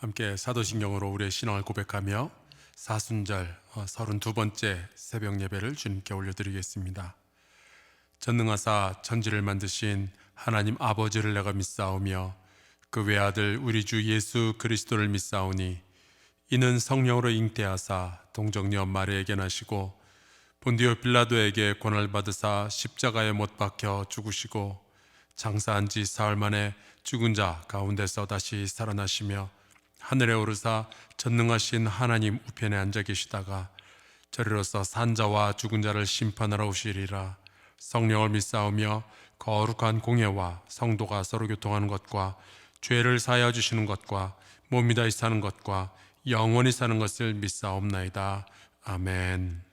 함께 사도신경으로 우리의 신앙을 고백하며 사순절 32번째 새벽 예배를 주님께 올려드리겠습니다. 전능하사 천지를 만드신 하나님 아버지를 내가 믿사오며 그 외아들 우리 주 예수 그리스도를 믿사오니 이는 성령으로 잉태하사 동정녀 마리아에게 나시고 본디오 빌라도에게 고난을 받으사 십자가에 못 박혀 죽으시고 장사한 지 사흘 만에 죽은 자 가운데서 다시 살아나시며 하늘에 오르사 전능하신 하나님 우편에 앉아 계시다가 저리로서 산자와 죽은 자를 심판하러 오시리라. 성령을 믿사오며 거룩한 공예와 성도가 서로 교통하는 것과 죄를 사하여 주시는 것과 몸이 다시 사는 것과 영원히 사는 것을 믿사옵나이다. 아멘.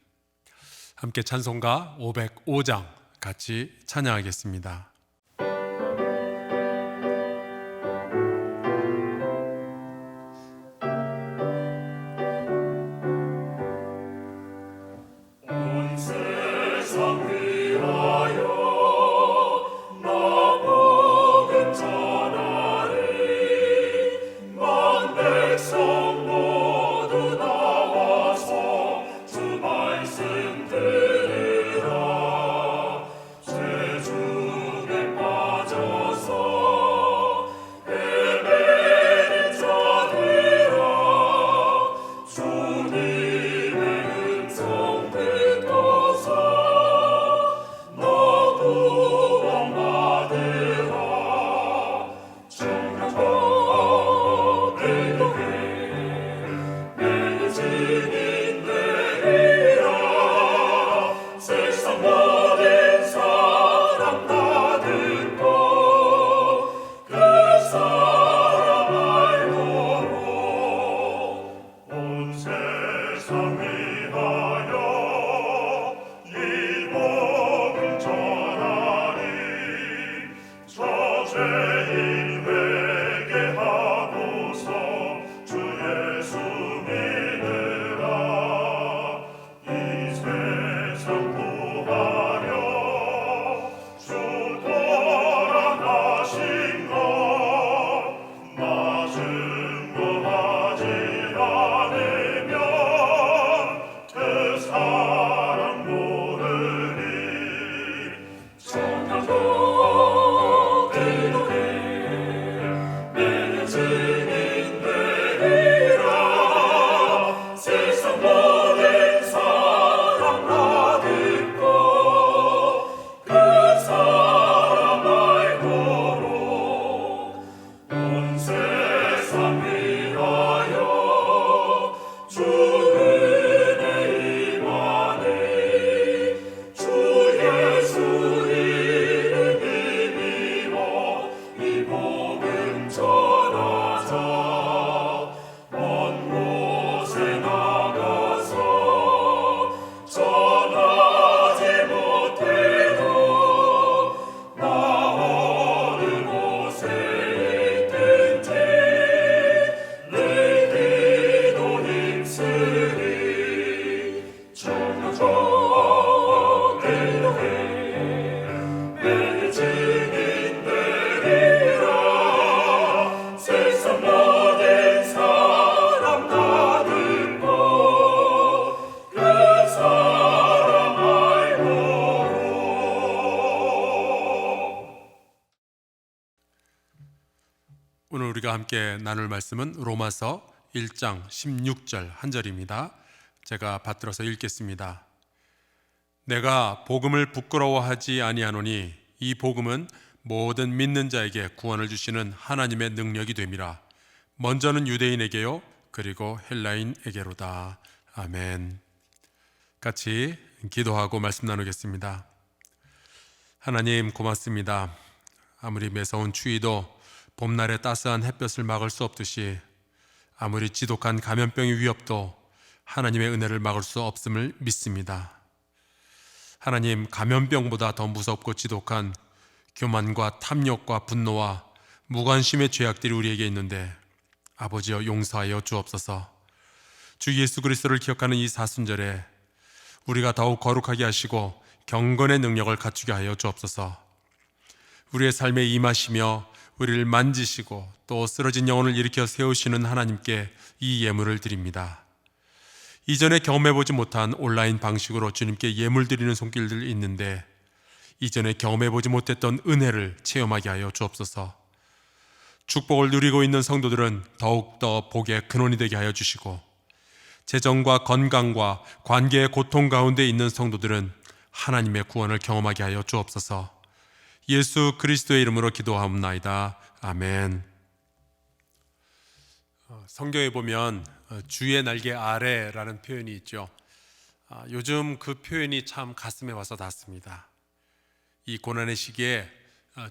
함께 찬송가 505장 같이 찬양하겠습니다. 오늘 우리가 함께 나눌 말씀은 로마서 1장 16절 한 절입니다. 제가 받들어서 읽겠습니다. 내가 복음을 부끄러워하지 아니하노니 이 복음은 모든 믿는 자에게 구원을 주시는 하나님의 능력이 됨이라. 먼저는 유대인에게요 그리고 헬라인에게로다. 아멘. 같이 기도하고 말씀 나누겠습니다. 하나님 고맙습니다. 아무리 매서운 추위도 봄날의 따스한 햇볕을 막을 수 없듯이 아무리 지독한 감염병의 위협도 하나님의 은혜를 막을 수 없음을 믿습니다. 하나님, 감염병보다 더 무섭고 지독한 교만과 탐욕과 분노와 무관심의 죄악들이 우리에게 있는데 아버지여 용서하여 주옵소서. 주 예수 그리스도를 기억하는 이 사순절에 우리가 더욱 거룩하게 하시고 경건의 능력을 갖추게 하여 주옵소서. 우리의 삶에 임하시며 우리를 만지시고 또 쓰러진 영혼을 일으켜 세우시는 하나님께 이 예물을 드립니다. 이전에 경험해보지 못한 온라인 방식으로 주님께 예물 드리는 손길들이 있는데 이전에 경험해보지 못했던 은혜를 체험하게 하여 주옵소서. 축복을 누리고 있는 성도들은 더욱더 복의 근원이 되게 하여 주시고, 재정과 건강과 관계의 고통 가운데 있는 성도들은 하나님의 구원을 경험하게 하여 주옵소서. 예수 그리스도의 이름으로 기도하옵나이다. 아멘. 성경에 보면 주의 날개 아래라는 표현이 있죠. 요즘 그 표현이 참 가슴에 와서 닿습니다. 이 고난의 시기에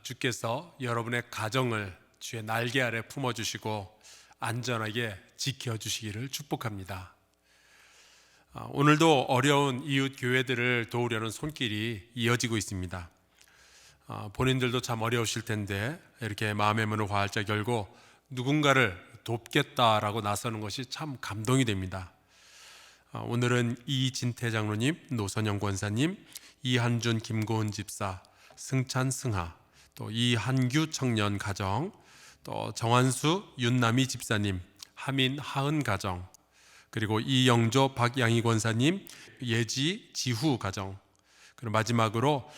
주께서 여러분의 가정을 주의 날개 아래 품어주시고 안전하게 지켜주시기를 축복합니다. 오늘도 어려운 이웃 교회들을 도우려는 손길이 이어지고 있습니다. 본인들도 참 어려우실 텐데 이렇게 마음의 문을 활짝 열고 누군가를 돕겠다라고 나서는 것이 참 감동이 됩니다. 오늘은 이진태 장로님, 노선영 권사님, 이한준 김고은 집사, 승찬 승하, 또 이한규 청년 가정, 또 정한수 윤남희 집사님, 하민 하은 가정, 그리고 이영조 박양희 권사님, 예지 지후 가정, 그리고 마지막으로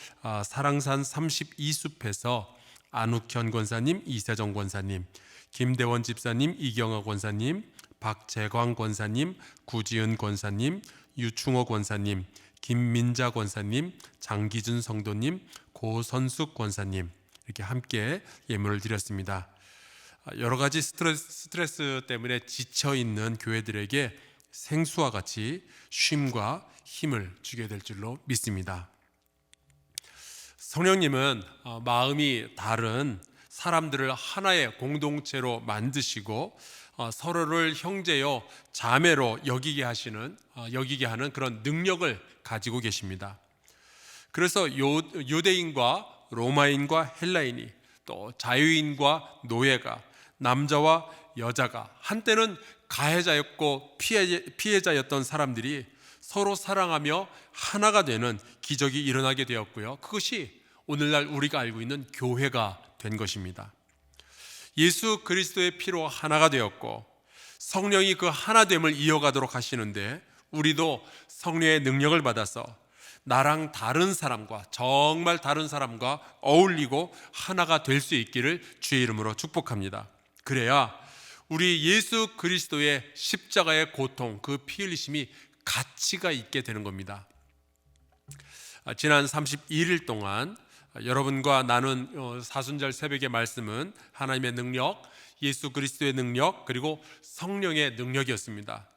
사랑산 32숲에서 안욱현 권사님, 이세정 권사님, 김대원 집사님, 이경아 권사님, 박재광 권사님, 구지은 권사님, 유충호 권사님, 김민자 권사님, 장기준 성도님, 고선숙 권사님, 이렇게 함께 예물을 드렸습니다. 여러 가지 스트레스 때문에 지쳐있는 교회들에게 생수와 같이 쉼과 힘을 주게 될 줄로 믿습니다. 성령님은 마음이 다른 사람들을 하나의 공동체로 만드시고 서로를 형제요 자매로 여기게 하는 그런 능력을 가지고 계십니다. 그래서 유대인과 로마인과 헬라인이, 또 자유인과 노예가, 남자와 여자가, 한때는 가해자였고 피해자였던 사람들이 서로 사랑하며 하나가 되는 기적이 일어나게 되었고요. 그것이 오늘날 우리가 알고 있는 교회가 된 것입니다. 예수 그리스도의 피로 하나가 되었고 성령이 그 하나됨을 이어가도록 하시는데, 우리도 성령의 능력을 받아서 나랑 다른 사람과, 정말 다른 사람과 어울리고 하나가 될 수 있기를 주의 이름으로 축복합니다. 그래야 우리 예수 그리스도의 십자가의 고통, 그 피 흘리심이 가치가 있게 되는 겁니다. 지난 32일 동안 여러분과 나눈 사순절 새벽의 말씀은 하나님의 능력, 예수 그리스도의 능력, 그리고 성령의 능력이었습니다.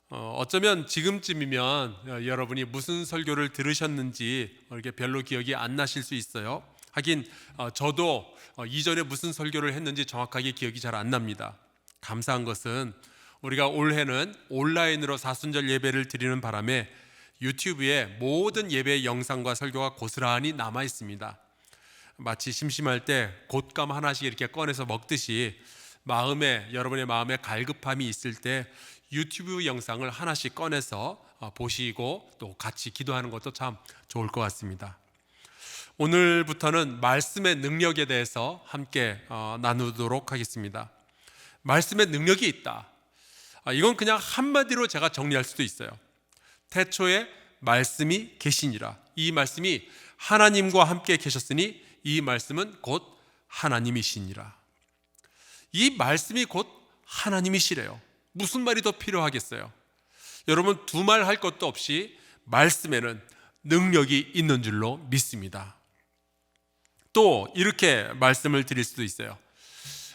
어쩌면 지금쯤이면 여러분이 무슨 설교를 들으셨는지 이렇게 별로 기억이 안 나실 수 있어요. 하긴 저도 이전에 무슨 설교를 했는지 정확하게 기억이 잘 안 납니다. 감사한 것은 우리가 올해는 온라인으로 사순절 예배를 드리는 바람에 유튜브에 모든 예배 영상과 설교가 고스란히 남아 있습니다. 마치 심심할 때 곶감 하나씩 이렇게 꺼내서 먹듯이 여러분의 마음에 갈급함이 있을 때 유튜브 영상을 하나씩 꺼내서 보시고 또 같이 기도하는 것도 참 좋을 것 같습니다. 오늘부터는 말씀의 능력에 대해서 함께 나누도록 하겠습니다. 말씀의 능력이 있다. 이건 그냥 한마디로 제가 정리할 수도 있어요. 태초에 말씀이 계시니라. 이 말씀이 하나님과 함께 계셨으니 이 말씀은 곧 하나님이시니라. 이 말씀이 곧 하나님이시래요. 무슨 말이 더 필요하겠어요? 여러분, 두 말 할 것도 없이 말씀에는 능력이 있는 줄로 믿습니다. 또 이렇게 말씀을 드릴 수도 있어요.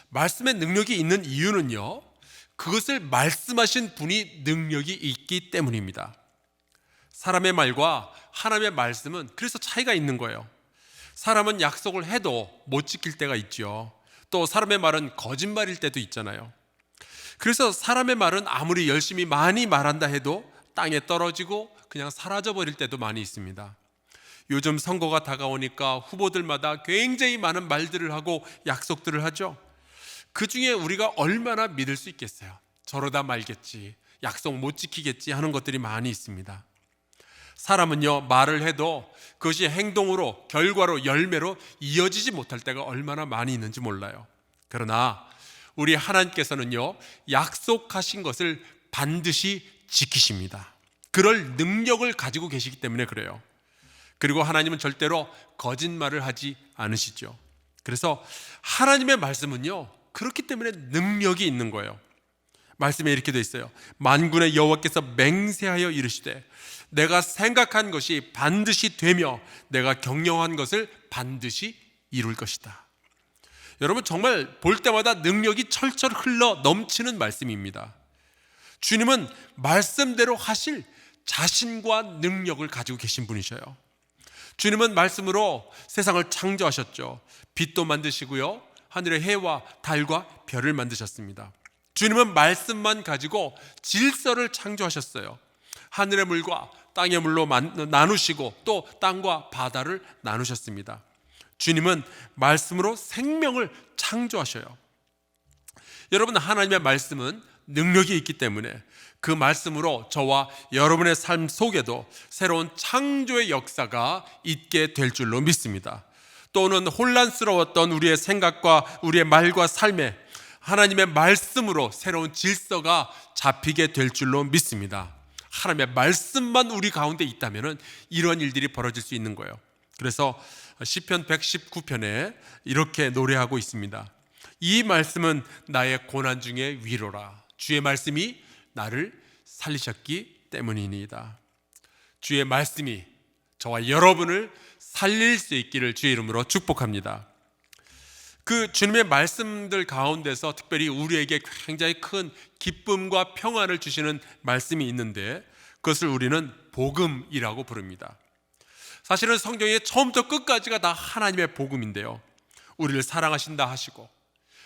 말씀에 능력이 있는 이유는요, 그것을 말씀하신 분이 능력이 있기 때문입니다. 사람의 말과 하나님의 말씀은 그래서 차이가 있는 거예요. 사람은 약속을 해도 못 지킬 때가 있죠. 또 사람의 말은 거짓말일 때도 있잖아요. 그래서 사람의 말은 아무리 열심히 많이 말한다 해도 땅에 떨어지고 그냥 사라져버릴 때도 많이 있습니다. 요즘 선거가 다가오니까 후보들마다 굉장히 많은 말들을 하고 약속들을 하죠. 그 중에 우리가 얼마나 믿을 수 있겠어요? 저러다 말겠지, 약속 못 지키겠지 하는 것들이 많이 있습니다. 사람은요, 말을 해도 그것이 행동으로, 결과로, 열매로 이어지지 못할 때가 얼마나 많이 있는지 몰라요. 그러나 우리 하나님께서는요, 약속하신 것을 반드시 지키십니다. 그럴 능력을 가지고 계시기 때문에 그래요. 그리고 하나님은 절대로 거짓말을 하지 않으시죠. 그래서 하나님의 말씀은요, 그렇기 때문에 능력이 있는 거예요. 말씀에 이렇게 되어 있어요. 만군의 여호와께서 맹세하여 이르시되 내가 생각한 것이 반드시 되며 내가 경영한 것을 반드시 이룰 것이다. 여러분, 정말 볼 때마다 능력이 철철 흘러 넘치는 말씀입니다. 주님은 말씀대로 하실 자신과 능력을 가지고 계신 분이셔요. 주님은 말씀으로 세상을 창조하셨죠. 빛도 만드시고요, 하늘의 해와 달과 별을 만드셨습니다. 주님은 말씀만 가지고 질서를 창조하셨어요. 하늘의 물과 땅의 물로 나누시고 또 땅과 바다를 나누셨습니다. 주님은 말씀으로 생명을 창조하셔요. 여러분, 하나님의 말씀은 능력이 있기 때문에 그 말씀으로 저와 여러분의 삶 속에도 새로운 창조의 역사가 있게 될 줄로 믿습니다. 또는 혼란스러웠던 우리의 생각과 우리의 말과 삶에 하나님의 말씀으로 새로운 질서가 잡히게 될 줄로 믿습니다. 하나님의 말씀만 우리 가운데 있다면 이런 일들이 벌어질 수 있는 거예요. 그래서 시편 119편에 이렇게 노래하고 있습니다. 이 말씀은 나의 고난 중에 위로라. 주의 말씀이 나를 살리셨기 때문이니이다. 주의 말씀이 저와 여러분을 살릴 수 있기를 주의 이름으로 축복합니다. 그 주님의 말씀들 가운데서 특별히 우리에게 굉장히 큰 기쁨과 평안을 주시는 말씀이 있는데 그것을 우리는 복음이라고 부릅니다. 사실은 성경의 처음부터 끝까지가 다 하나님의 복음인데요, 우리를 사랑하신다 하시고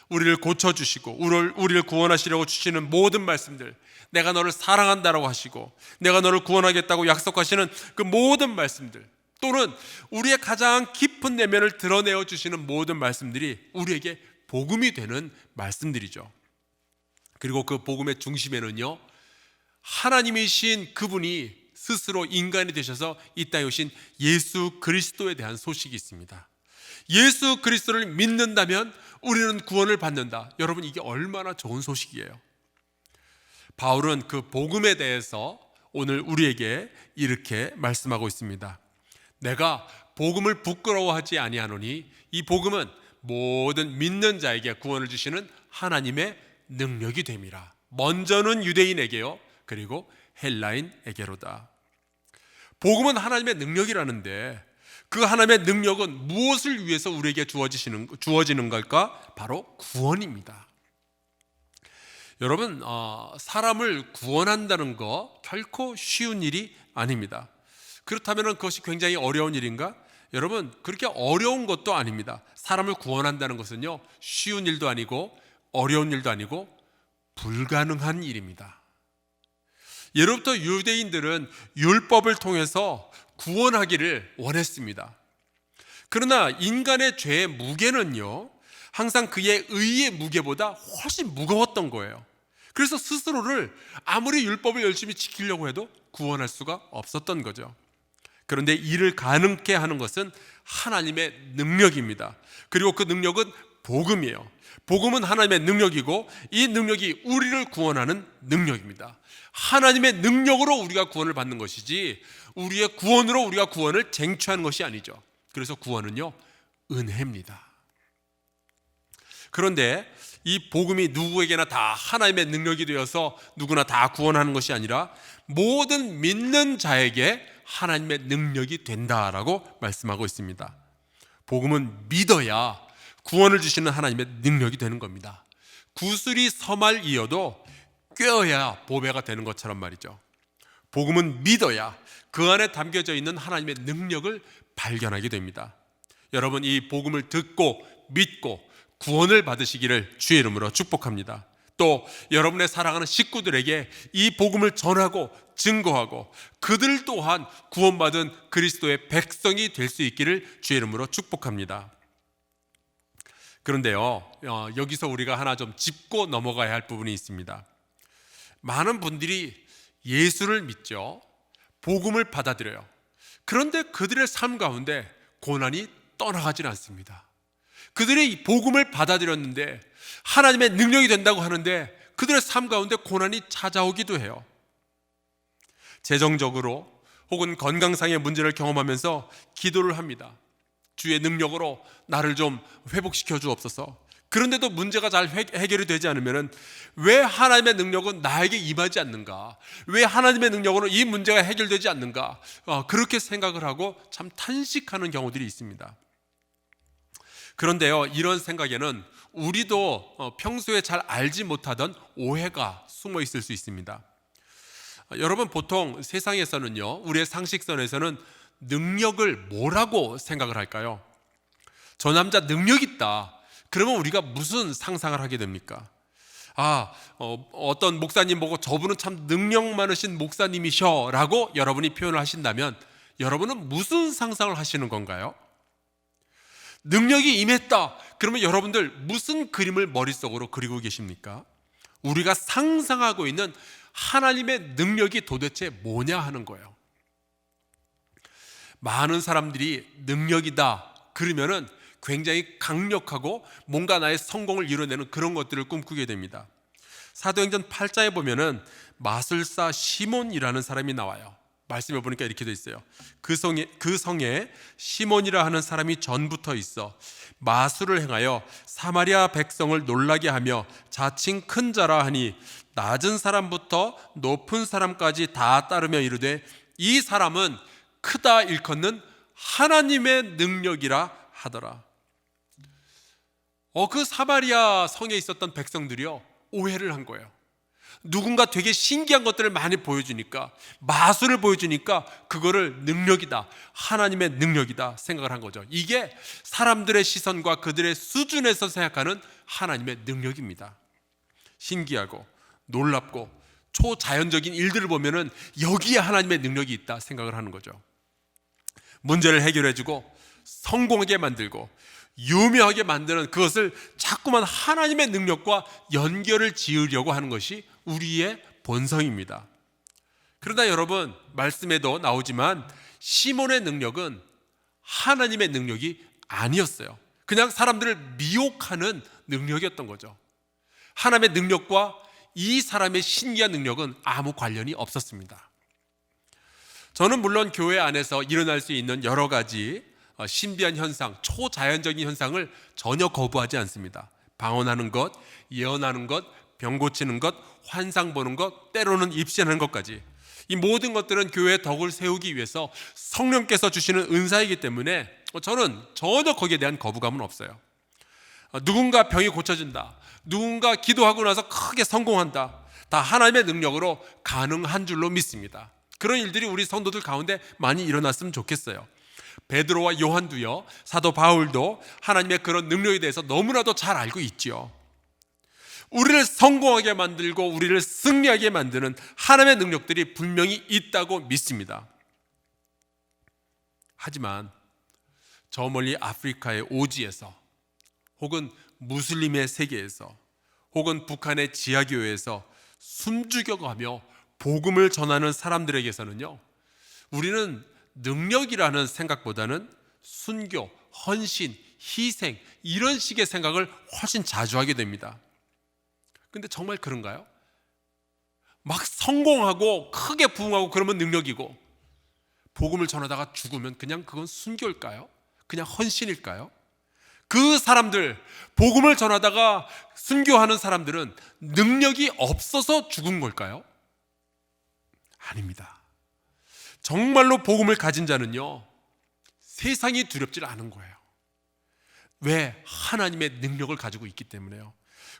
우리를 고쳐주시고 우리를 구원하시려고 주시는 모든 말씀들, 내가 너를 사랑한다라고 하시고 내가 너를 구원하겠다고 약속하시는 그 모든 말씀들, 또는 우리의 가장 깊은 내면을 드러내어 주시는 모든 말씀들이 우리에게 복음이 되는 말씀들이죠. 그리고 그 복음의 중심에는요, 하나님이신 그분이 스스로 인간이 되셔서 이 땅에 오신 예수 그리스도에 대한 소식이 있습니다. 예수 그리스도를 믿는다면 우리는 구원을 받는다. 여러분, 이게 얼마나 좋은 소식이에요. 바울은 그 복음에 대해서 오늘 우리에게 이렇게 말씀하고 있습니다. 내가 복음을 부끄러워하지 아니하노니 이 복음은 모든 믿는 자에게 구원을 주시는 하나님의 능력이 됨이라. 먼저는 유대인에게요, 그리고 헬라인에게로다. 복음은 하나님의 능력이라는데 그 하나님의 능력은 무엇을 위해서 우리에게 주어지는 걸까? 바로 구원입니다. 여러분, 사람을 구원한다는 거 결코 쉬운 일이 아닙니다. 그렇다면 그것이 굉장히 어려운 일인가? 여러분, 그렇게 어려운 것도 아닙니다. 사람을 구원한다는 것은요, 쉬운 일도 아니고 어려운 일도 아니고 불가능한 일입니다. 예로부터 유대인들은 율법을 통해서 구원하기를 원했습니다. 그러나 인간의 죄의 무게는요, 항상 그의 의의 무게보다 훨씬 무거웠던 거예요. 그래서 스스로를 아무리 율법을 열심히 지키려고 해도 구원할 수가 없었던 거죠. 그런데 이를 가능케 하는 것은 하나님의 능력입니다. 그리고 그 능력은 복음이에요. 복음은 하나님의 능력이고 이 능력이 우리를 구원하는 능력입니다. 하나님의 능력으로 우리가 구원을 받는 것이지 우리의 구원으로 우리가 구원을 쟁취하는 것이 아니죠. 그래서 구원은요, 은혜입니다. 그런데 이 복음이 누구에게나 다 하나님의 능력이 되어서 누구나 다 구원하는 것이 아니라 모든 믿는 자에게 하나님의 능력이 된다라고 말씀하고 있습니다. 복음은 믿어야 구원을 주시는 하나님의 능력이 되는 겁니다. 구슬이 서말이어도 꿰어야 보배가 되는 것처럼 말이죠. 복음은 믿어야 그 안에 담겨져 있는 하나님의 능력을 발견하게 됩니다. 여러분, 이 복음을 듣고 믿고 구원을 받으시기를 주의 이름으로 축복합니다. 또 여러분의 사랑하는 식구들에게 이 복음을 전하고 증거하고 그들 또한 구원받은 그리스도의 백성이 될 수 있기를 주의 이름으로 축복합니다. 그런데요, 여기서 우리가 하나 좀 짚고 넘어가야 할 부분이 있습니다. 많은 분들이 예수를 믿죠. 복음을 받아들여요. 그런데 그들의 삶 가운데 고난이 떠나가질 않습니다. 그들이 복음을 받아들였는데 하나님의 능력이 된다고 하는데 그들의 삶 가운데 고난이 찾아오기도 해요. 재정적으로 혹은 건강상의 문제를 경험하면서 기도를 합니다. 주의 능력으로 나를 좀 회복시켜 주옵소서. 그런데도 문제가 잘 해결이 되지 않으면 왜 하나님의 능력은 나에게 임하지 않는가? 왜 하나님의 능력으로 이 문제가 해결되지 않는가? 그렇게 생각을 하고 참 탄식하는 경우들이 있습니다. 그런데요, 이런 생각에는 우리도 평소에 잘 알지 못하던 오해가 숨어 있을 수 있습니다. 여러분, 보통 세상에서는요, 우리의 상식선에서는 능력을 뭐라고 생각을 할까요? 저 남자 능력 있다. 그러면 우리가 무슨 상상을 하게 됩니까? 어떤 목사님 보고 저분은 참 능력 많으신 목사님이셔 라고 여러분이 표현을 하신다면 여러분은 무슨 상상을 하시는 건가요? 능력이 임했다. 그러면 여러분들 무슨 그림을 머릿속으로 그리고 계십니까? 우리가 상상하고 있는 하나님의 능력이 도대체 뭐냐 하는 거예요. 많은 사람들이 능력이다 그러면은 굉장히 강력하고 뭔가 나의 성공을 이뤄내는 그런 것들을 꿈꾸게 됩니다. 사도행전 8장에 보면은 마술사 시몬이라는 사람이 나와요. 말씀해 보니까 이렇게 돼 있어요. 그 성에 시몬이라 하는 사람이 전부터 있어 마술을 행하여 사마리아 백성을 놀라게 하며 자칭 큰 자라 하니 낮은 사람부터 높은 사람까지 다 따르며 이르되 이 사람은 크다 일컫는 하나님의 능력이라 하더라. 그 사마리아 성에 있었던 백성들이요, 오해를 한 거예요. 누군가 되게 신기한 것들을 많이 보여주니까, 마술을 보여주니까 그거를 능력이다, 하나님의 능력이다 생각을 한 거죠. 이게 사람들의 시선과 그들의 수준에서 생각하는 하나님의 능력입니다. 신기하고 놀랍고 초자연적인 일들을 보면은 여기에 하나님의 능력이 있다 생각을 하는 거죠. 문제를 해결해주고 성공하게 만들고 유명하게 만드는 그것을 자꾸만 하나님의 능력과 연결을 지으려고 하는 것이 우리의 본성입니다. 그러나 여러분, 말씀에도 나오지만 시몬의 능력은 하나님의 능력이 아니었어요. 그냥 사람들을 미혹하는 능력이었던 거죠. 하나님의 능력과 이 사람의 신기한 능력은 아무 관련이 없었습니다. 저는 물론 교회 안에서 일어날 수 있는 여러 가지 신비한 현상, 초자연적인 현상을 전혀 거부하지 않습니다. 방언하는 것, 예언하는 것, 병 고치는 것, 환상 보는 것, 때로는 입신하는 것까지, 이 모든 것들은 교회의 덕을 세우기 위해서 성령께서 주시는 은사이기 때문에 저는 전혀 거기에 대한 거부감은 없어요. 누군가 병이 고쳐진다, 누군가 기도하고 나서 크게 성공한다, 다 하나님의 능력으로 가능한 줄로 믿습니다. 그런 일들이 우리 성도들 가운데 많이 일어났으면 좋겠어요. 베드로와 요한도요, 사도 바울도 하나님의 그런 능력에 대해서 너무나도 잘 알고 있지요. 우리를 성공하게 만들고 우리를 승리하게 만드는 하나님의 능력들이 분명히 있다고 믿습니다. 하지만 저 멀리 아프리카의 오지에서 혹은 무슬림의 세계에서 혹은 북한의 지하교회에서 숨죽여가며 복음을 전하는 사람들에게서는요, 우리는 능력이라는 생각보다는 순교, 헌신, 희생, 이런 식의 생각을 훨씬 자주 하게 됩니다. 근데 정말 그런가요? 막 성공하고 크게 부흥하고 그러면 능력이고, 복음을 전하다가 죽으면 그냥 그건 순교일까요? 그냥 헌신일까요? 그 사람들, 복음을 전하다가 순교하는 사람들은 능력이 없어서 죽은 걸까요? 아닙니다. 정말로 복음을 가진 자는요, 세상이 두렵질 않은 거예요. 왜? 하나님의 능력을 가지고 있기 때문에요.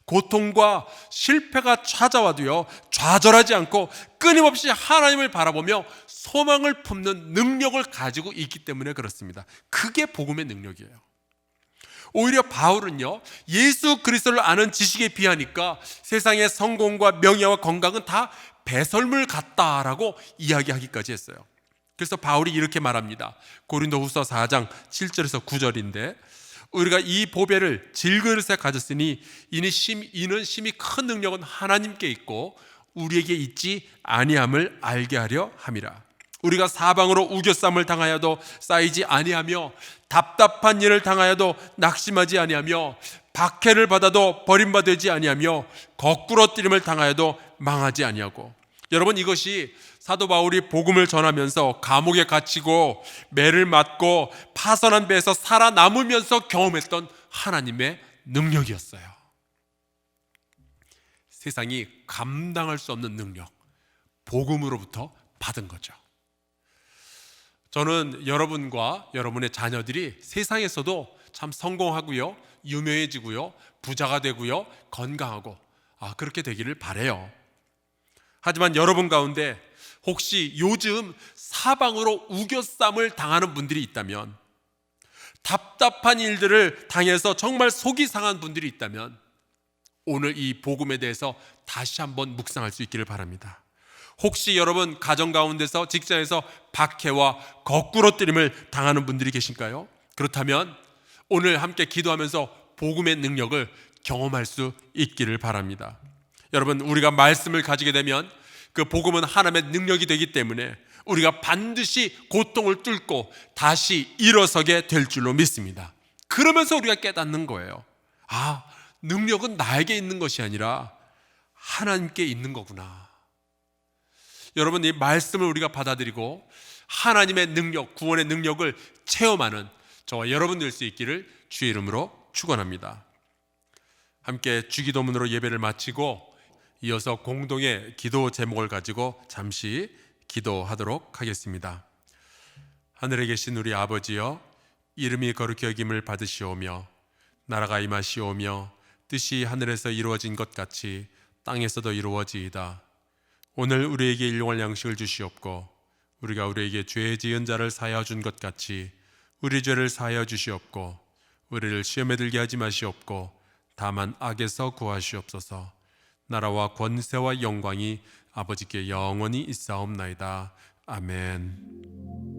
고통과 실패가 찾아와도요, 좌절하지 않고 끊임없이 하나님을 바라보며 소망을 품는 능력을 가지고 있기 때문에 그렇습니다. 그게 복음의 능력이에요. 오히려 바울은요, 예수 그리스도를 아는 지식에 비하니까 세상의 성공과 명예와 건강은 다 배설물 같다라고 이야기하기까지 했어요. 그래서 바울이 이렇게 말합니다. 고린도후서 4장 7절에서 9절인데, 우리가 이 보배를 질그릇에 가졌으니 이는 심히 큰 능력은 하나님께 있고 우리에게 있지 아니함을 알게 하려 함이라. 우리가 사방으로 우겨쌈을 당하여도 쌓이지 아니하며 답답한 일을 당하여도 낙심하지 아니하며 박해를 받아도 버림받지 아니하며 거꾸러뜨림을 당하여도 망하지 아니하고. 여러분, 이것이 사도 바울이 복음을 전하면서 감옥에 갇히고 매를 맞고 파선한 배에서 살아남으면서 경험했던 하나님의 능력이었어요. 세상이 감당할 수 없는 능력, 복음으로부터 받은 거죠. 저는 여러분과 여러분의 자녀들이 세상에서도 참 성공하고요, 유명해지고요, 부자가 되고요, 건강하고 그렇게 되기를 바라요. 하지만 여러분 가운데 혹시 요즘 사방으로 우겨쌈을 당하는 분들이 있다면, 답답한 일들을 당해서 정말 속이 상한 분들이 있다면 오늘 이 복음에 대해서 다시 한번 묵상할 수 있기를 바랍니다. 혹시 여러분 가정 가운데서, 직장에서 박해와 거꾸러뜨림을 당하는 분들이 계신가요? 그렇다면 오늘 함께 기도하면서 복음의 능력을 경험할 수 있기를 바랍니다. 여러분, 우리가 말씀을 가지게 되면 그 복음은 하나님의 능력이 되기 때문에 우리가 반드시 고통을 뚫고 다시 일어서게 될 줄로 믿습니다. 그러면서 우리가 깨닫는 거예요. 능력은 나에게 있는 것이 아니라 하나님께 있는 거구나. 여러분, 이 말씀을 우리가 받아들이고 하나님의 능력, 구원의 능력을 체험하는 저와 여러분 될 수 있기를 주의 이름으로 축원합니다. 함께 주기도문으로 예배를 마치고 이어서 공동의 기도 제목을 가지고 잠시 기도하도록 하겠습니다. 하늘에 계신 우리 아버지여, 이름이 거룩히 여김을 받으시오며 나라가 임하시오며 뜻이 하늘에서 이루어진 것 같이 땅에서도 이루어지이다. 오늘 우리에게 일용할 양식을 주시옵고 우리가 우리에게 죄 지은 자를 사하여 준 것 같이 우리 죄를 사하여 주시옵고 우리를 시험에 들게 하지 마시옵고 다만 악에서 구하시옵소서. 나라와 권세와 영광이 아버지께 영원히 있사옵나이다. 아멘.